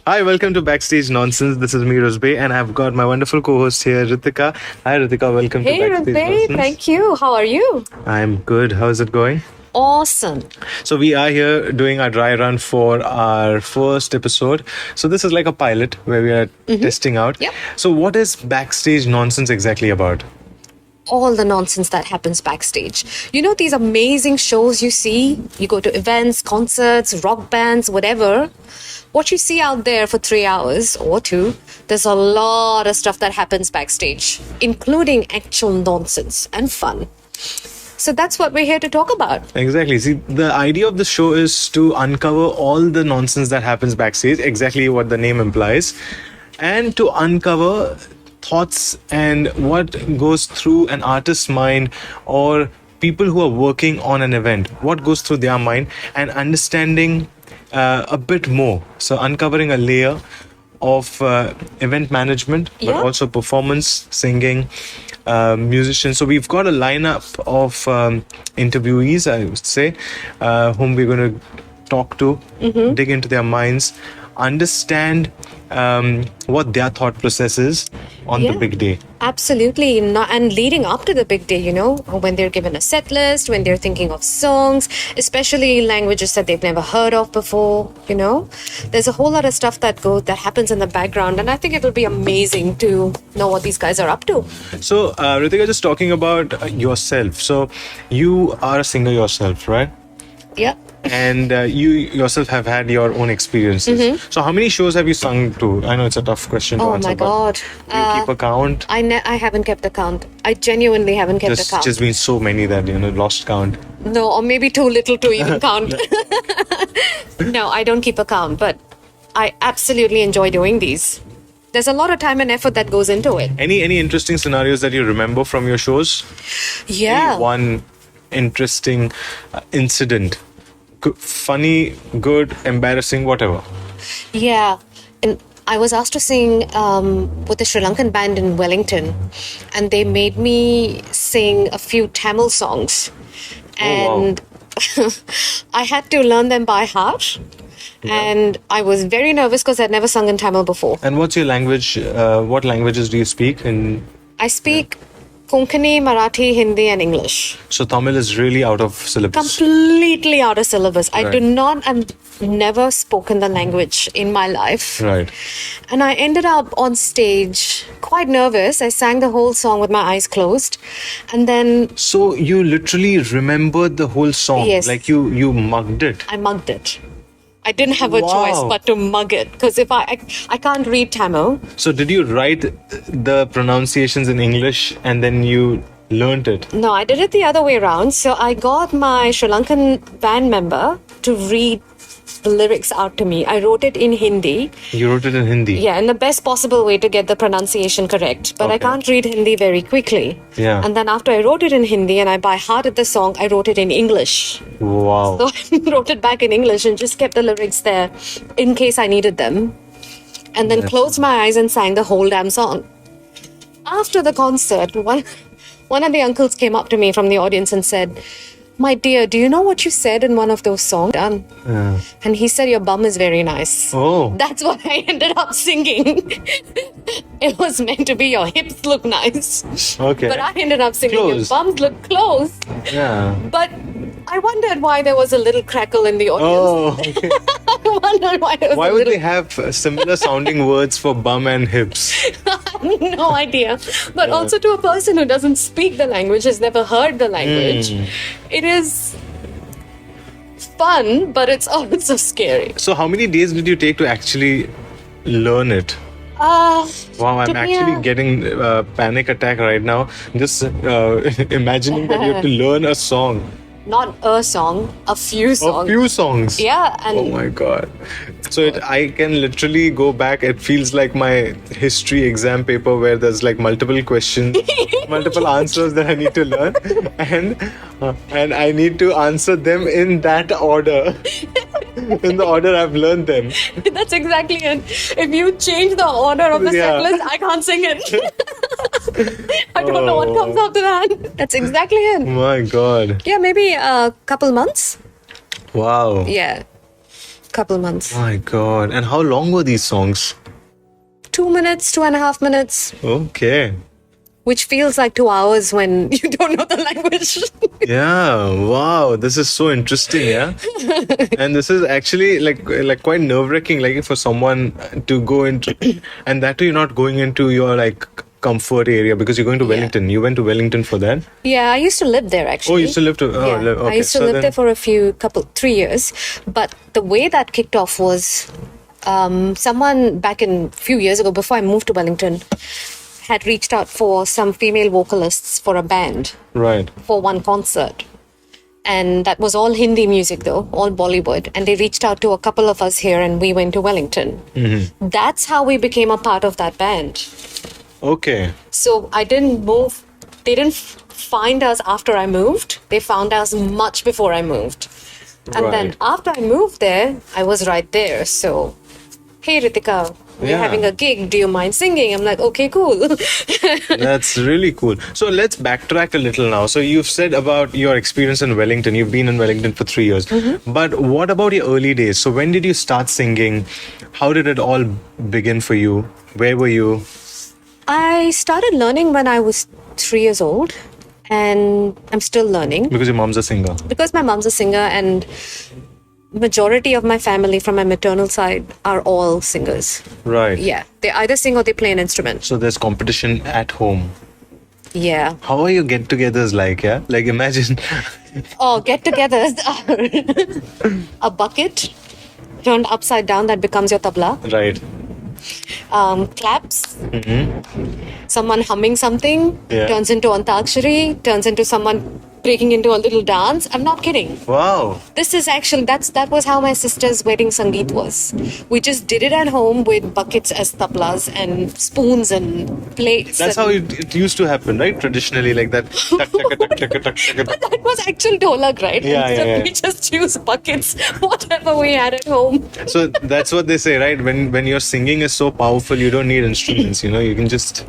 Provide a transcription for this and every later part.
Hi, welcome to Backstage Nonsense. This is me, Ruzbeh, and I've got my wonderful co-host here, Ritika. Hi, Ritika. Welcome Hey, to Backstage Ruzbeh, Nonsense. thank you. How are you? I'm good. How's it going? Awesome. So we are here doing our dry run for our first episode. So this is like a pilot where we are testing out. Yep. So what is Backstage Nonsense exactly about? All the nonsense that happens backstage. You know, these amazing shows you see, you go to events, concerts, rock bands, whatever. What you see out there for 3 hours or 2, there's a lot of stuff that happens backstage, including actual nonsense and fun. So that's what we're here to talk about. Exactly. See, the idea of the show is to uncover all the nonsense that happens backstage, exactly what the name implies, and to uncover thoughts and what goes through an artist's mind or people who are working on an event, what goes through their mind, and understanding a bit more. So uncovering a layer of event management, but Yeah. also performance, singing, musicians. So we've got a lineup of interviewees, I would say, whom we're going to talk to, dig into their minds, understand what their thought process is on the Yeah. big day. Absolutely. And leading up to the big day, you know, when they're given a set list, when they're thinking of songs, especially languages that they've never heard of before, you know, there's a whole lot of stuff that happens in the background. And I think it'll be amazing to know what these guys are up to. So, Ritika, just talking about yourself. So, you are a singer yourself, right? Yeah. And you yourself have had your own experiences. So, how many shows have you sung to? I know it's a tough question to Oh answer. my but God. do you keep a count? I haven't kept a count. I genuinely haven't kept a There's count. just been so many that, lost count. No, or maybe too little to even count. No, I don't keep a count, but I absolutely enjoy doing these. There's a lot of time and effort that goes into it. Any interesting scenarios that you remember from your shows? Yeah. Any one interesting incident? Funny, good, embarrassing, whatever. Yeah. And I was asked to sing with a Sri Lankan band in Wellington, and they made me sing a few Tamil songs. And I had to learn them by heart. And I was very nervous because I'd never sung in Tamil before. And what's your language? What languages do you speak? I speak Konkani, Marathi, Hindi, and English. So Tamil is really out of syllabus. Completely out of syllabus. I do Right. not, I've never spoken the language in my life. Right. And I ended up on stage quite nervous. I sang the whole song with my eyes closed. And then So you literally remembered the whole song. Yes. Like you mugged it. I mugged it. I didn't have a Wow. choice but to mug it. Because if I can't read Tamil. So did you write the pronunciations in English and then you learnt it? No, I did it the other way around. So I got my Sri Lankan band member to read the lyrics out to me. I wrote it in Hindi. You wrote it in Hindi. Yeah, in the best possible way to get the pronunciation correct. But I Okay. can't read Hindi very quickly. Yeah. And then after I wrote it in Hindi and I by hearted the song, I wrote it in English. Wow. So I wrote it back in English and just kept the lyrics there in case I needed them. And then closed my eyes and sang the whole damn song. After the concert, one of the uncles came up to me from the audience and said, "My dear, do you know what you said in one of those songs?" And he said, "Your bum is very nice." Oh. That's what I ended up singing. It was meant to be your hips look nice. Okay. But I ended up singing your Close. bums look close. Yeah. But I wondered why there was a little crackle in the audience. Oh, okay. I wondered why there was Why a would little... they have similar sounding words for bum and hips? No idea. But also to a person who doesn't speak the language, has never heard the language, it is fun, but it's also scary. So how many days did you take to actually learn it? Wow, I'm took me actually a- getting a panic attack right now. Just imagining that you have to learn a song. Not a song, a few songs. A few songs. Yeah, and Oh my god. So I can literally go back. It feels like my history exam paper where there's like multiple questions, multiple answers that I need to learn, and I need to answer them in that order. In the order I've learned them. that's exactly it. If you change the order of the Yeah. set list, I can't sing it. I don't know what comes after that. That's exactly it. My god. Yeah, maybe a couple months. Wow. Yeah. couple months. My God. And how long were these songs? 2 minutes, 2.5 minutes, Okay. which feels like 2 hours when you don't know the language. Yeah. Wow. This is so interesting. Yeah. And this is actually like quite nerve-wracking, like for someone to go into, and that too, you're not going into your like comfort area because you're going to Wellington. You went to Wellington for that. Yeah, I used to live there actually. Oh, you used to live to. Oh, Yeah, okay. I used to live there for 3 years. But the way that kicked off was someone back in a few years ago, before I moved to Wellington, had reached out for some female vocalists for a band Right. for one concert. And that was all Hindi music though, all Bollywood. And they reached out to a couple of us here and we went to Wellington. That's how we became a part of that band. Okay. So I didn't move. They didn't find us after I moved. They found us much before I moved. And then Right. after I moved there, I was right there. So, hey Ritika, we're Yeah. having a gig. Do you mind singing? I'm like, okay, cool. That's really cool. So let's backtrack a little now. So you've said about your experience in Wellington. You've been in Wellington for 3 years. But what about your early days? So when did you start singing? How did it all begin for you? Where were you? I started learning when I was 3 years old. And I'm still learning Because your mom's a singer. because my mom's a singer and majority of my family from my maternal side are all singers. Right. Yeah, they either sing or they play an instrument. So there's competition at home. Yeah. How are your get-togethers like? Yeah. Like imagine. Oh, get-togethers are a bucket turned upside down that becomes your tabla. Right. Claps. Someone humming something Yeah. turns into antakshari, turns into someone breaking into a little dance. I'm not kidding. Wow. This is actually that was how my sister's wedding sangeet was. We just did it at home with buckets as tablas and spoons and plates. That's how it used to happen, right? Traditionally, like that. Tuck, tuck, tuck, tuck, tuck, tuck, tuck. That was actual dholak, right? Yeah, And so yeah, yeah. we just used buckets, whatever we had at home. So that's what they say, right? When your singing is so powerful, you don't need instruments. You know, you can just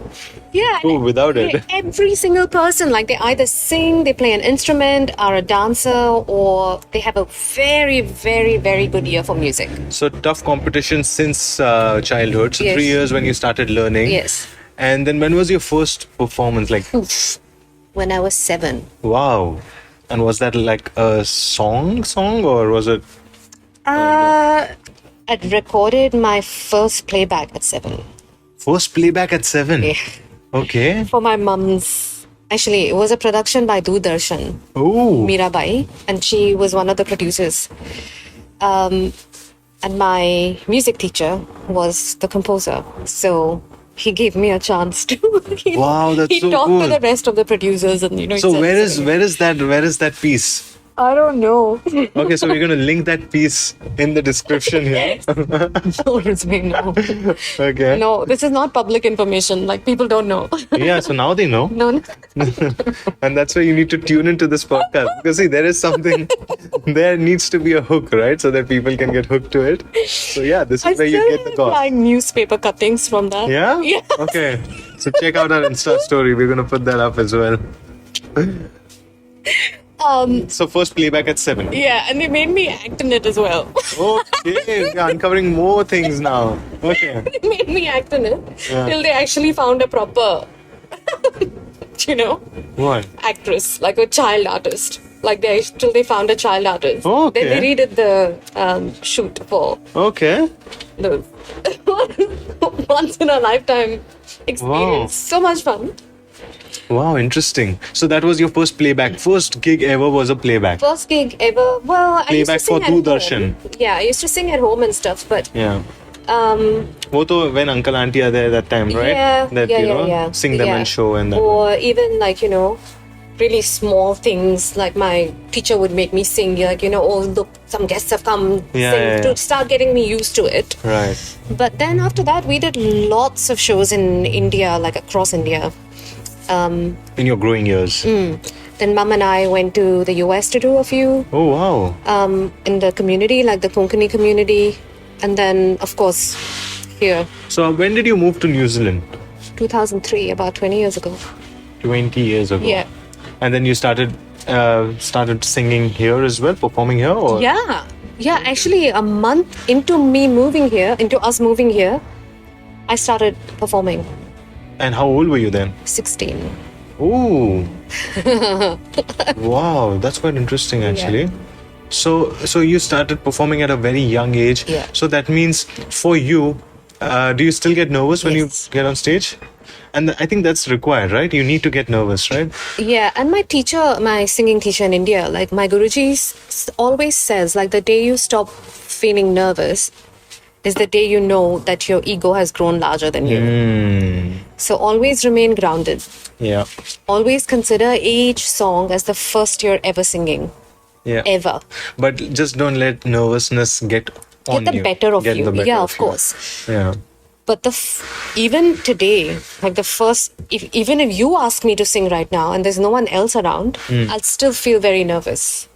Yeah. go without it. Every single person, like they either sing, they play an instrument, are a dancer, or they have a very, very, very good ear for music. So tough competition since childhood. So Yes. 3 years when you started learning. Yes. And then when was your first performance? Like, When I was 7. wow. And was that like a song or was it? I'd recorded my first playback at 7. First playback at 7? Yeah. Okay. For my mum's. Actually, it was a production by Doordarshan, Oh. Mirabai, and she was one of the producers. And my music teacher was the composer. So he gave me a chance to. Wow, that's he so talked cool. to the rest of the producers, and he So said, where is that piece? I don't know. Okay, so we're gonna link that piece in the description here. No, Ruzbeh, no. Okay. No, this is not public information. Like people don't know. Yeah, so now they know. No. And that's why you need to tune into this podcast. Because see, there is something, there needs to be a hook, right? So that people can get hooked to it. So yeah, this I is where you still get the call. like newspaper cuttings from that. Yeah? Yeah. Okay. So check out our Insta story. We're going to put that up as well. So first playback at 7. Yeah, and they made me act in it as well. Okay, we're uncovering more things now. Okay. They made me act in it Yeah. till they actually found a proper, What? actress, like a child artist. Like till they found a child artist. Oh, okay. Then they redid the shoot for Okay. the once in a lifetime experience. So much fun. Wow, interesting. So that was your first playback. First gig ever was a playback. First gig ever. Well, I used Playback to sing for at home. Doordarshan. Yeah, I used to sing at home and stuff, but Yeah. वो तो when uncle auntie are there that time, right? Yeah, That yeah. sing them Yeah. and show and that. Or even like, really small things like my teacher would make me sing, like, oh, look, some guests have come, Yeah, sing, yeah. to start getting me used to it. Right. But then after that, we did lots of shows in India, like across India. In your growing years. Then mum and I went to the US to do a few Oh wow. in the community, like the Konkani community. And then, of course, here, So when did you move to New Zealand? 2003, about 20 years ago. 20 years ago. Yeah. And then you started singing here as well, performing here, or Yeah. Yeah, actually, a month into us moving here, I started performing. And how old were you then? 16. Oh, wow, that's quite interesting actually. So you started performing at a very young age. Yeah. So that means for you, do you still get nervous when Yes. you get on stage? And I think that's required, right? You need to get nervous, right? Yeah, and my singing teacher in India, like my Guruji always says, like the day you stop feeling nervous is the day you know that your ego has grown larger than you. So always remain grounded. Yeah. Always consider each song as the first you're ever singing. Yeah. Ever. But just don't let nervousness get on Get the you. better of Get you. the better Yeah, of of you. course. Yeah. But even today, like the first, even if you ask me to sing right now and there's no one else around, I'll still feel very nervous.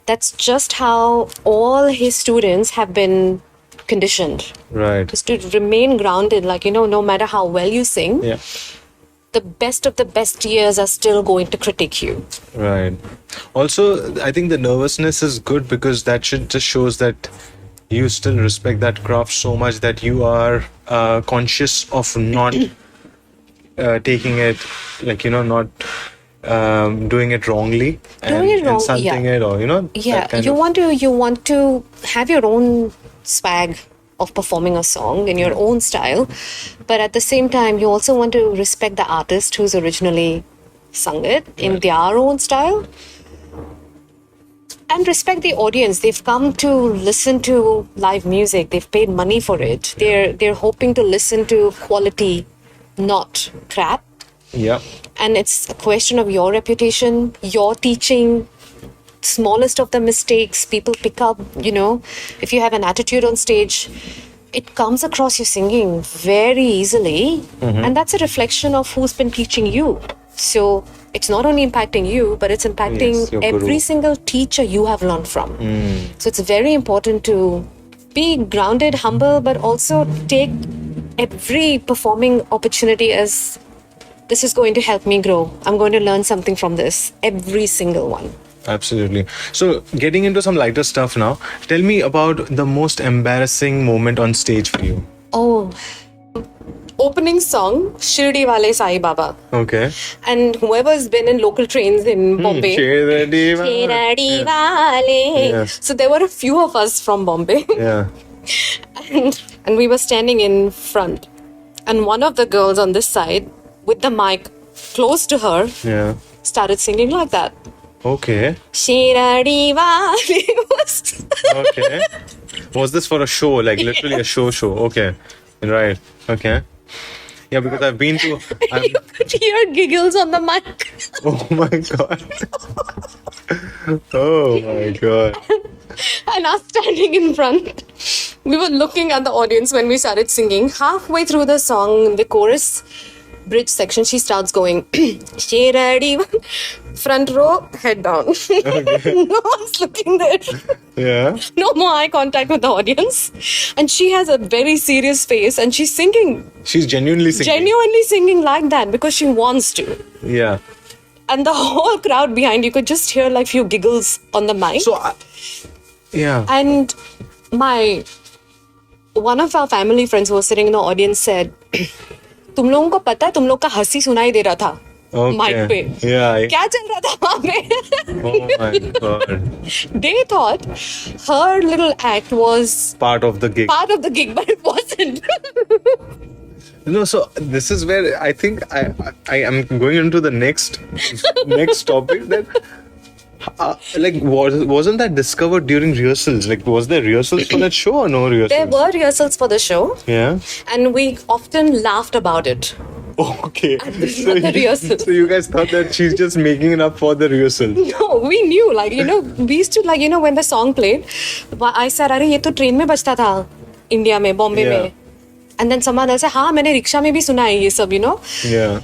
That's just how all his students have been conditioned. Right. Is to remain grounded, like, no matter how well you sing, Yeah. the best of the best years are still going to critique you. Right. Also, I think the nervousness is good because that just shows that you still respect that craft so much that you are conscious of not taking it, like, not doing it wrongly Doing it wrong, insulting yeah. it, or Yeah, that kind you of- want to have your own swag of performing a song in your own style, but at the same time you also want to respect the artist who's originally sung it in their own style, and respect the audience. They've come to listen to live music, they've paid money for it. They're hoping to listen to quality, not crap. Yeah. And it's a question of your reputation, your teaching. Smallest of the mistakes people pick up, if you have an attitude on stage, it comes across your singing very easily. And that's a reflection of who's been teaching you. So it's not only impacting you, but it's impacting Yes, your guru. every single teacher you have learned from. So it's very important to be grounded, humble, but also take every performing opportunity as this is going to help me grow. I'm going to learn something from this. Every single one. Absolutely. So, getting into some lighter stuff now, tell me about the most embarrassing moment on stage for you. Oh, opening song, Shirdi Wale Sai Baba. Okay. And whoever's been in local trains in Bombay. Shirdi Shirdi Wale. Yes. So there were a few of us from Bombay. Yeah. And we were standing in front. And one of the girls on this side, with the mic close to her, Yeah. started singing like that. Okay. Shirdi Wale. Okay. Was this for a show? Like literally a show? Okay. Right. Okay. Yeah, because I've been to. You could hear giggles on the mic. Oh my god. Oh my god. And us standing in front. We were looking at the audience when we started singing. Halfway through the song, the chorus bridge section, she starts going, Shirdi. Front row, head down. No one's looking there. Yeah. No more eye contact with the audience. And she has a very serious face and she's singing. She's genuinely singing. Genuinely singing like that because she wants to. Yeah. And the whole crowd behind, you could just hear like few giggles on the mic. So, yeah. And one of our family friends who was sitting in the audience said, तुम लोगों को पता है तुम लोग का हंसी सुनाई दे रहा था माइक पे Yeah. क्या चल रहा था वहाँ पे Oh my god. They thought her little act was Part of the gig. part of the gig, but it wasn't. No, so this is where I think I am going into the next topic that wasn't that discovered during rehearsals? Like, was there rehearsals for that show or no rehearsals? There were rehearsals for the show, Yeah. and we often laughed about it. Okay. the rehearsal. So you guys thought that she's just making it up for the rehearsal. No, we knew, we used to, when the song played, I said, अरे ये तो train में बजता था India में, Bombay Yeah. में. And then someone else said, हाँ मैंने रिक्शा में भी सुना है ये सब, Yeah.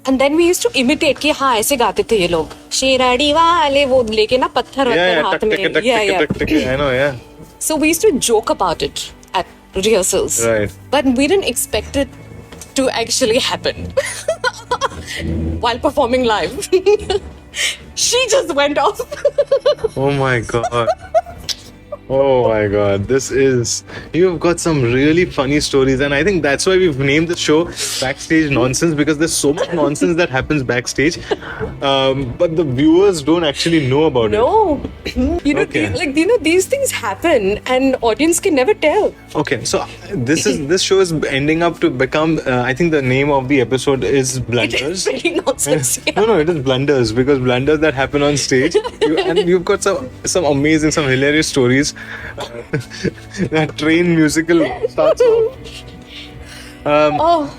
And then we used to imitate कि हाँ ऐसे गाते थे ये लोग. शिराड़ी वाले वो लेके ना पत्थर Yeah, हाथ tuck, में. tick, tuck, Yeah. tick, tuck, tick. I know, yeah. So we used to joke about it at rehearsals. Right. But we didn't expect it to actually happen while performing live. She just went off. Oh my god. Oh my God, you've got some really funny stories, and I think that's why we've named the show Backstage Nonsense, because there's so much nonsense that happens backstage, but the viewers don't actually know about it. No, Okay. these things happen, and audience can never tell. Okay, so this show is ending up to become. I think the name of the episode is It is Blunders. pretty nonsense. Yeah. No, it is blunders, because blunders that happen on stage, and you've got some amazing, some hilarious stories. That train musical starts off. Oh,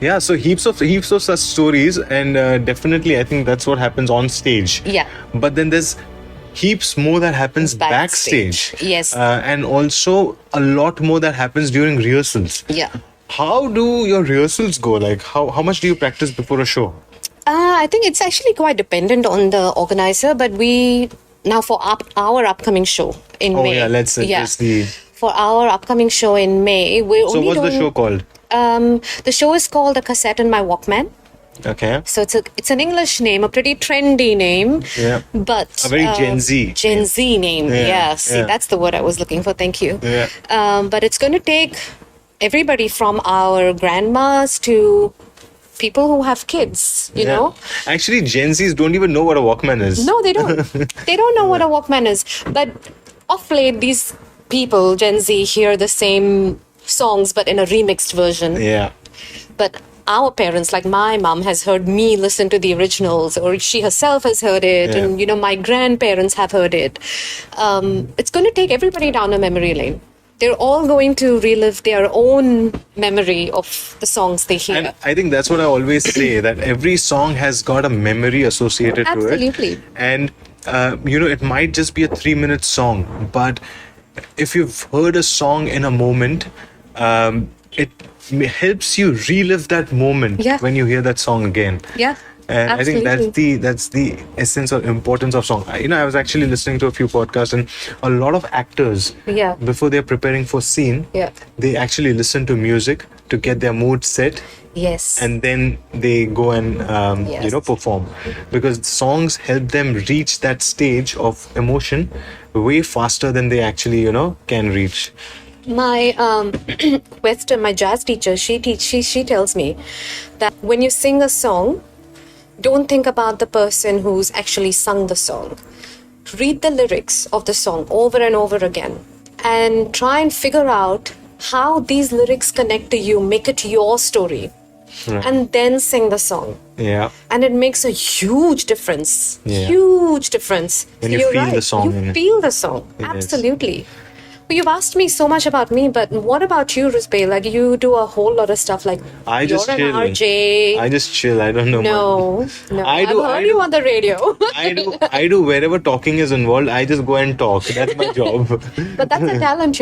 Yeah, so heaps of such stories, and definitely I think that's what happens on stage. Yeah. But then there's heaps more that happens backstage. Yes. And also a lot more that happens during rehearsals. yeah. How do your rehearsals go? Like how much do you practice before a show? I think it's actually quite dependent on the organizer, but we now for our upcoming show in Oh May. yeah, let's address the. For our upcoming show in May, we're So only what's the doing, show called? The show is called A Cassette in My Walkman. Okay. So it's an English name, a pretty trendy name. Yeah. But A very Gen Z. Gen Z name. Yeah, Yeah. See, yeah. that's the word I was looking for. Thank you. Yeah. But it's going to take everybody from our grandmas to people who have kids. You Yeah. know. Actually, Gen Zs don't even know what a Walkman is. No, they don't. They don't know what a Walkman is. But of late, these people, Gen Z, hear the same songs but in a remixed version. Yeah. But our parents, like my mom, has heard me listen to the originals, or she herself has heard it, Yeah. and my grandparents have heard it. It's going to take everybody down a memory lane. They're all going to relive their own memory of the songs they hear. And I think that's what I always say, that every song has got a memory associated to it. Absolutely. And, it might just be a 3-minute song, but if you've heard a song in a moment, it helps you relive that moment Yeah. when you hear that song again. Yeah. And Absolutely. I think that's the essence or importance of song. I was actually listening to a few podcasts, and a lot of actors, Yeah. before they're preparing for scene, Yeah. they actually listen to music to get their mood set, Yes. and then they go and Yes. perform, because songs help them reach that stage of emotion way faster than they actually can reach. My my jazz teacher, she tells me that when you sing a song, don't think about the person who's actually sung the song. Read the lyrics of the song over and over again, and try and figure out how these lyrics connect to you, make it your story, Right. and then sing the song. Yeah. And it makes a huge difference. Yeah. Huge difference. When you You're feel the right. song, You yeah. feel the song. Yes. Absolutely. Well, you've asked me so much about me, but what about you, Ruzbeh? Like, you do a whole lot of stuff. Like, I just you're chill. an RJ. I just chill. I don't know. No. I do- I've I heard do- you on the radio. I do wherever talking is involved. I just go and talk. That's my job. But that's a talent,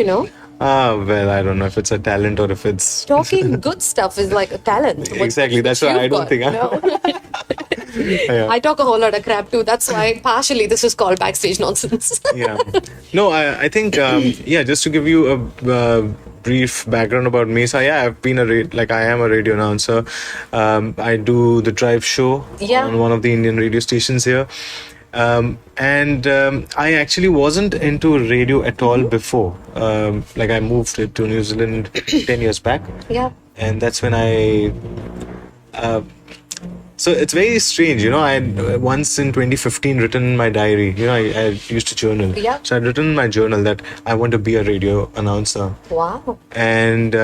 Well, I don't know if it's a talent or if it's Talking good stuff is like a talent. Exactly, that's why I don't think Yeah. I talk a whole lot of crap too. That's why partially this is called Backstage Nonsense. Yeah. No, I think just to give you a brief background about me. So yeah, I've been I am a radio announcer. I do the drive show Yeah. on one of the Indian radio stations here. I actually wasn't into radio at all before. I moved to New Zealand 10 years back. Yeah. And that's when so it's very strange, I had once in 2015 written in my diary, I used to journal. Yeah. So I'd written in my journal that I want to be a radio announcer. Wow. And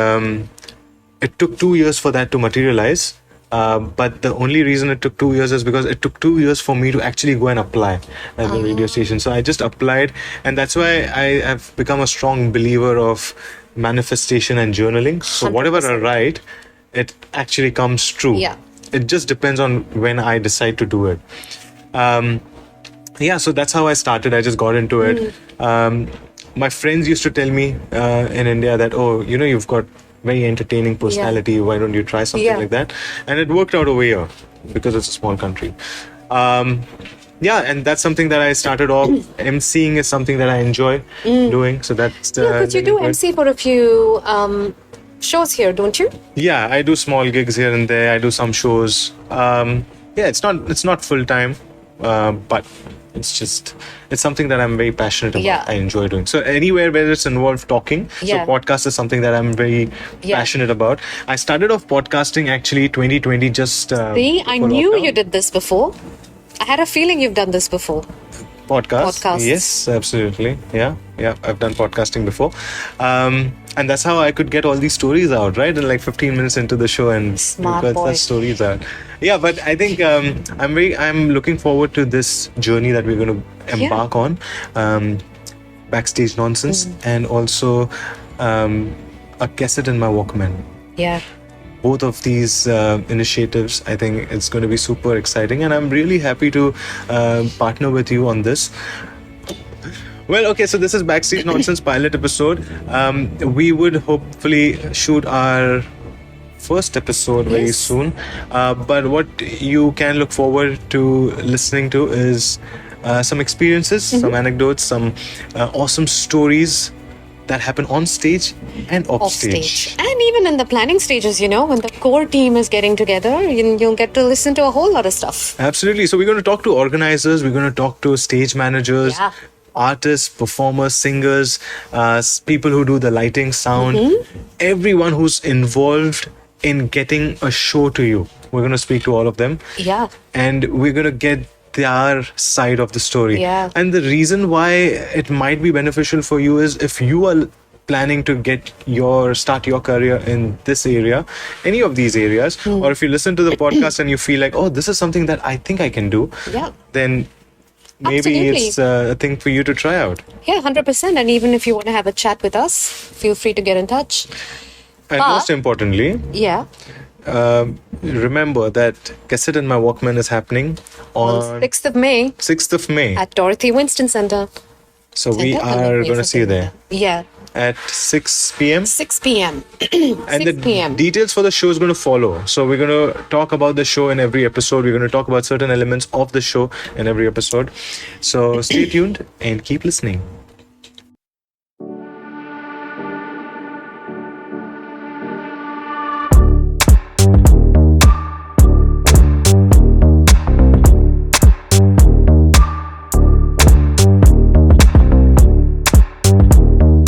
it took 2 years for that to materialize. But the only reason it took 2 years is because it took 2 years for me to actually go and apply at the radio station. So I just applied, and that's why I have become a strong believer of manifestation and journaling. So whatever I 100%. write, it actually comes true. Yeah. It just depends on when I decide to do it. So that's how I started. I just got into it. My friends used to tell me in India that, you've got very entertaining personality. Why don't you try something Yeah. like that? And it worked out over here because it's a small country. And that's something that I started off. MCing is something that I enjoy doing. So that's But you do MC for a few shows here, don't you? Yeah, I do small gigs here and there. I do some shows. It's not full time. but it's something that I'm very passionate about. Yeah. I enjoy doing. So anywhere where it's involved talking, Yeah. so podcast is something that I'm very Yeah. passionate about. I started off podcasting actually 2020, just See, I before knew lockdown. you did this before. I had a feeling you've done this before. Podcasts. Yes, absolutely. Yeah, I've done podcasting before, and that's how I could get all these stories out, right? And like 15 minutes into the show, and Smart got boy. the stories out. Yeah, but I think I'm looking forward to this journey that we're going to embark on, Backstage Nonsense, and also a cassette in my Walkman. Yeah. Both of these initiatives, I think it's going to be super exciting, and I'm really happy to partner with you on this. Well, okay, so this is Backstage Nonsense pilot episode. We would hopefully shoot our first episode very Yes. soon, but what you can look forward to listening to is some experiences, some anecdotes, some awesome stories that happen on stage and off stage. And even in the planning stages, when the core team is getting together, you'll get to listen to a whole lot of stuff. Absolutely. So we're going to talk to organizers, we're going to talk to stage managers, Yeah. artists, performers, singers, people who do the lighting, sound, everyone who's involved in getting a show to you. We're going to speak to all of them. Yeah. And we're going to get their side of the story. Yeah. And the reason why it might be beneficial for you is if you are planning to start your career in this area, any of these areas, or if you listen to the podcast and you feel like, oh, this is something that I think I can do, Yeah. then maybe Absolutely. it's a thing for you to try out. Yeah, 100%. And even if you want to have a chat with us, feel free to get in touch. And But- most importantly, Yeah. remember that Cassette in My Walkman is happening on 6th of May 6th of May. at Dorothy Winston Center. So we Center? are going to see you there Yeah. at 6 p.m. 6 p.m. And 6 the p.m. details for the show is going to follow. So we're going to talk about the show in every episode. We're going to talk about certain elements of the show in every episode. So stay tuned and keep listening.